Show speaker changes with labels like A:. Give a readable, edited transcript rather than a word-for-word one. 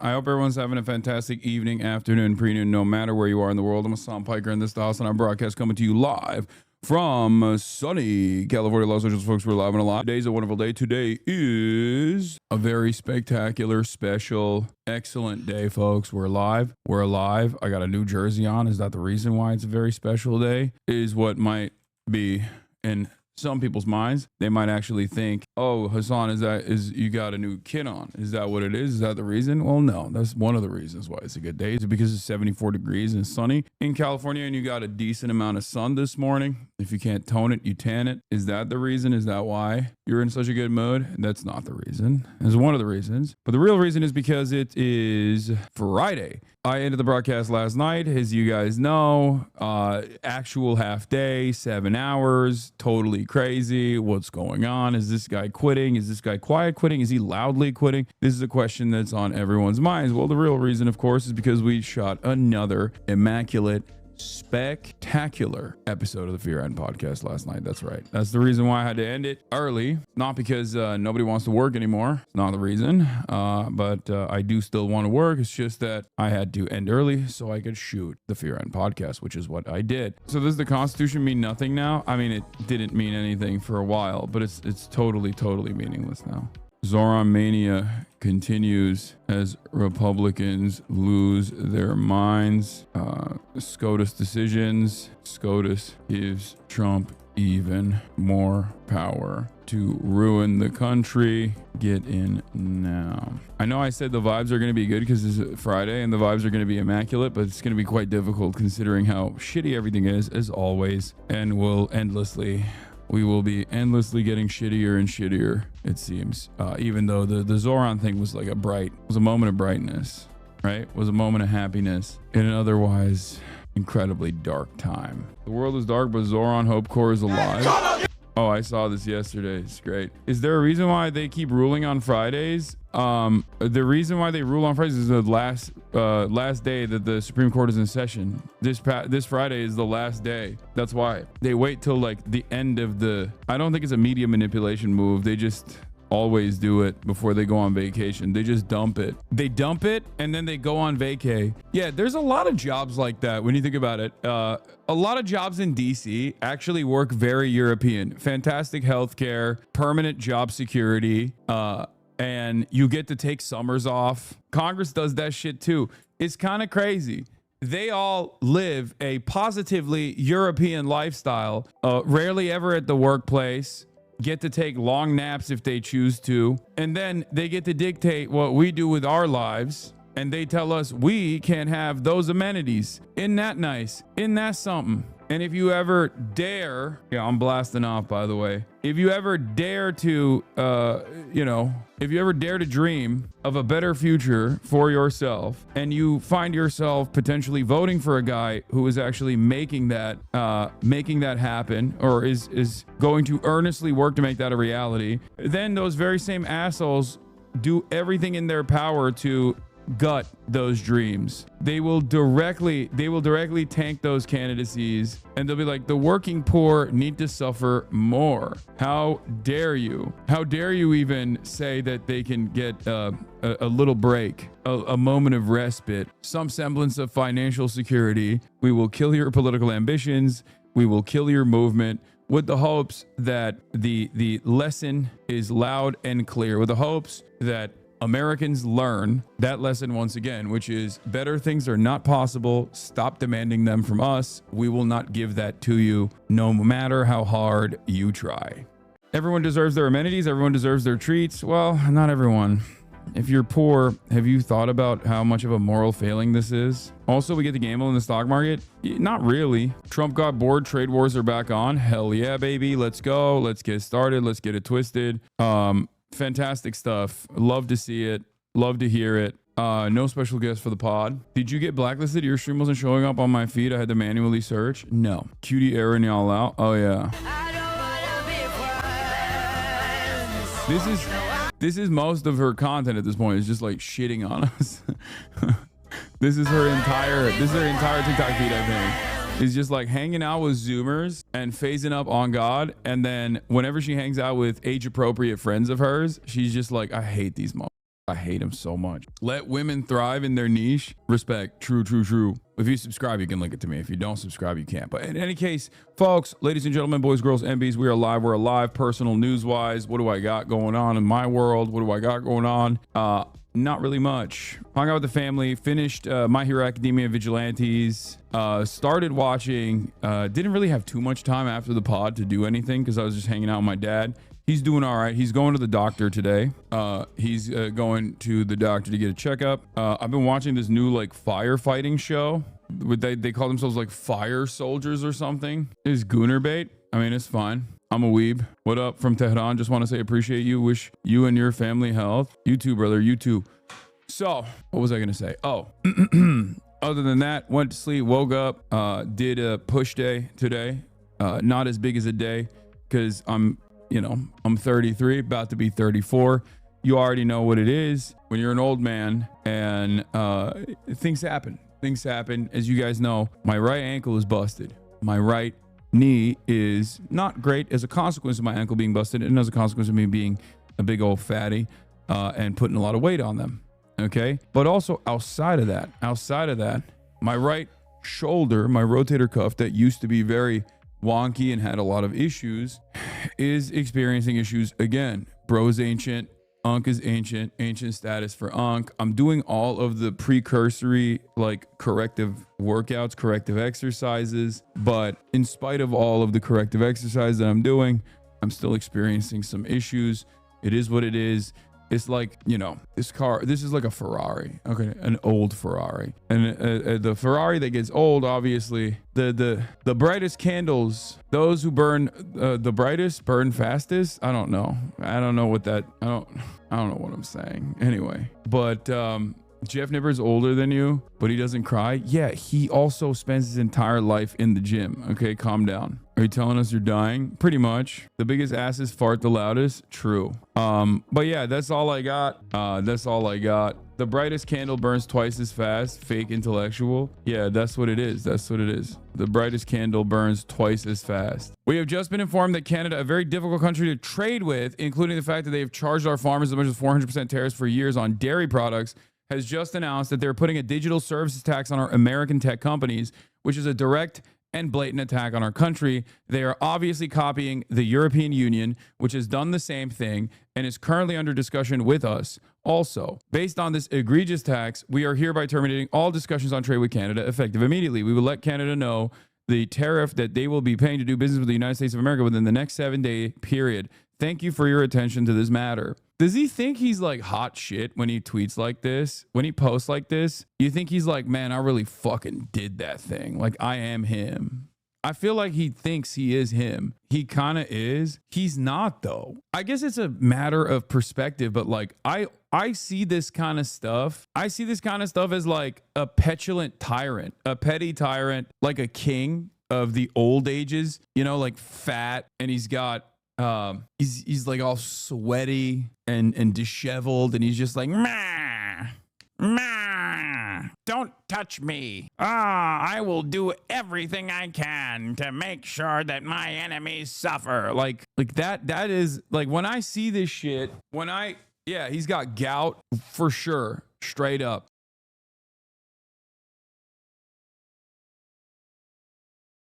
A: I hope everyone's having a fantastic evening, afternoon, prenoon, no matter where you are in the world. I'm Hasan Piker, and this is the Hasan broadcast coming to you live from sunny California, Los Angeles. Folks, we're live and alive. Today's a wonderful day. Today is a very spectacular, special, excellent day, folks. We're live. We're alive. I got a new jersey on. Is that the reason why it's a very special day? Is what might be in some people's minds. They might actually think, oh, Hasan, is you got a new kid on? Is that what it is? Is that the reason? Well, no, that's one of the reasons why it's a good day. It's because it's 74 degrees and sunny in California, and you got a decent amount of sun this morning. If you can't tone it, you tan it. Is that the reason? Is that why you're in such a good mood? That's not the reason. It's one of the reasons. But the real reason is because it is Friday. I ended the broadcast last night, as you guys know, actual half day, 7 hours, totally crazy. What's going on? Is this guy quitting? Is this guy quiet quitting? Is he loudly quitting? This is a question that's on everyone's minds. Well, the real reason, of course, is because we shot another immaculate, spectacular episode of the Fear End podcast last night. That's right. That's the reason why I had to end it early. Not because nobody wants to work anymore. It's not the reason. But I do still want to work. It's just that I had to end early so I could shoot the Fear End podcast, which is what I did. So does the Constitution mean nothing now? I mean, it didn't mean anything for a while, but it's totally meaningless now. Zoran mania continues as Republicans lose their minds. SCOTUS decisions. SCOTUS gives Trump even more power to ruin the country. Get in now. I know I said the vibes are going to be good because it's Friday and the vibes are going to be immaculate, but it's going to be quite difficult considering how shitty everything is, as always, and we will be endlessly getting shittier and shittier, it seems. Even though the Zoran thing was like was a moment of brightness, right? Was a moment of happiness in an otherwise incredibly dark time. The world is dark, but Zoran Hope Corps is alive. Oh, I saw this yesterday. It's great. Is there a reason why they keep ruling on Fridays? The reason why they rule on Fridays is the last day that the Supreme Court is in session. This Friday is the last day. That's why they wait till like the end of I don't think it's a media manipulation move. They just always do it before they go on vacation. They just dump it. They dump it and then they go on vacay. Yeah, there's a lot of jobs like that when you think about it. A lot of jobs in DC actually work very European. Fantastic healthcare, permanent job security, and you get to take summers off. Congress does that shit too. It's kind of crazy. They all live a positively European lifestyle, rarely ever at the workplace, get to take long naps if they choose to, and then they get to dictate what we do with our lives, and they tell us we can't have those amenities. Isn't that nice? Isn't that something? And if you ever dare, yeah, I'm blasting off, by the way. If you ever dare to, if you ever dare to dream of a better future for yourself, and you find yourself potentially voting for a guy who is actually making that happen, or is going to earnestly work to make that a reality, then those very same assholes do everything in their power to gut those dreams. They will directly tank those candidacies, and they'll be like, the working poor need to suffer more. How dare you? How dare you even say that they can get a little break, a moment of respite, some semblance of financial security? We will kill your political ambitions. We will kill your movement, with the hopes that the lesson is loud and clear, with the hopes that Americans learn that lesson once again, which is better things are not possible. Stop demanding them from us. We will not give that to you, no matter how hard you try. Everyone deserves their amenities. Everyone deserves their treats. Well, not everyone. If you're poor, have you thought about how much of a moral failing this is? Also, we get to gamble in the stock market? Not really. Trump got bored. Trade wars are back on. Hell yeah, baby. Let's go. Let's get started. Let's get it twisted. Fantastic stuff. Love to see it. Love to hear it. No special guest for the pod. Did you get blacklisted? Your stream wasn't showing up on my feed. I had to manually search. No. Cutie airing y'all out. Oh yeah. This is most of her content at this point. It's just like shitting on us. This is her entire TikTok feed, I think. Is just like hanging out with Zoomers and phasing up on God. And then whenever she hangs out with age appropriate friends of hers, she's just like, I hate these motherfuckers. I hate him so much. Let women thrive in their niche. Respect. True, true, true. If you subscribe, you can link it to me. If you don't subscribe, you can't. But in any case, folks, ladies and gentlemen, boys, girls, MBs, we are live. We're alive, personal news-wise. What do I got going on in my world? What do I got going on? Not really much. Hung out with the family, finished My Hero Academia Vigilantes, started watching, didn't really have too much time after the pod to do anything because I was just hanging out with my dad. He's doing all right. He's going to the doctor today. He's going to the doctor to get a checkup. I've been watching this new like firefighting show. They call themselves like fire soldiers or something. It's Gooner bait. I mean, it's fine. I'm a weeb. What up from Tehran? Just want to say appreciate you. Wish you and your family health. You too, brother. You too. So, what was I going to say? Oh, other than that, went to sleep, woke up, did a push day today. Not as big as a day because I'm 33, about to be 34. You already know what it is when you're an old man and things happen. Things happen. As you guys know, my right ankle is busted. My right knee is not great as a consequence of my ankle being busted and as a consequence of me being a big old fatty and putting a lot of weight on them. Okay. But also outside of that, my right shoulder, my rotator cuff that used to be very wonky and had a lot of issues is experiencing issues again. Bro's ancient. Unk is ancient status for Unk. I'm doing all of the precursory like corrective workouts, corrective exercises, but in spite of all of the corrective exercise that I'm doing, I'm still experiencing some issues. It is what it is. It's like, this is like a Ferrari, okay, an old Ferrari, and the Ferrari that gets old, obviously, the brightest candles, those who burn the brightest burn fastest. I don't know what that. I don't know what I'm saying. Anyway, but Jeff Nipper's older than you, but he doesn't cry. Yeah, he also spends his entire life in the gym. Okay, calm down. Are you telling us you're dying? Pretty much. The biggest asses fart the loudest. True. But yeah, that's all I got. The brightest candle burns twice as fast. Fake intellectual. Yeah, that's what it is. The brightest candle burns twice as fast. We have just been informed that Canada, a very difficult country to trade with, including the fact that they have charged our farmers as much as 400% tariffs for years on dairy products, has just announced that they're putting a digital services tax on our American tech companies, which is a direct and blatant attack on our country. They are obviously copying the European Union, which has done the same thing and is currently under discussion with us. Also, based on this egregious tax, we are hereby terminating all discussions on trade with Canada effective immediately. We will let Canada know the tariff that they will be paying to do business with the United States of America within the next 7-day period. Thank you for your attention to this matter. Does he think he's like hot shit when he tweets like this? When he posts like this? You think he's like, man, I really fucking did that thing. Like, I am him. I feel like he thinks he is him. He kind of is. He's not, though. I guess it's a matter of perspective, but like, I see this kind of stuff. I see this kind of stuff as like a petulant tyrant, a petty tyrant, like a king of the old ages, like fat, and he's got he's like all sweaty and disheveled, and he's just like, don't touch me. I will do everything I can to make sure that my enemies suffer. Like that is like, when I see this shit, he's got gout for sure. Straight up.